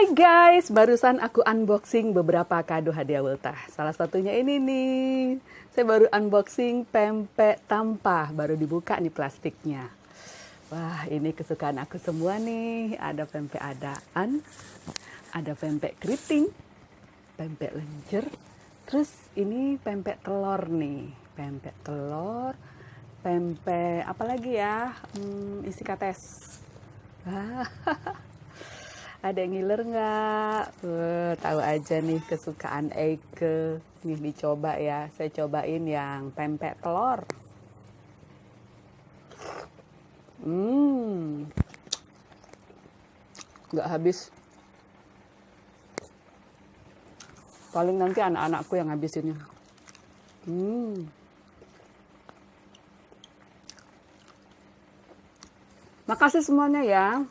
Hai guys, barusan aku unboxing beberapa kado hadiah ultah. Salah satunya ini nih. Saya baru unboxing pempek tampah, baru dibuka nih plastiknya. Wah, ini kesukaan aku semua nih. Ada pempek adaan, ada pempek keriting, pempek lenjer. Terus ini pempek telur nih. Pempek telur, pempek apa lagi ya? Isi kates. Ada yang ngiler nggak? Tahu aja nih kesukaan Eike. Nih dicoba ya. Saya cobain yang pempek telur. Nggak habis. Paling nanti anak-anakku yang habisinnya. Makasih semuanya ya.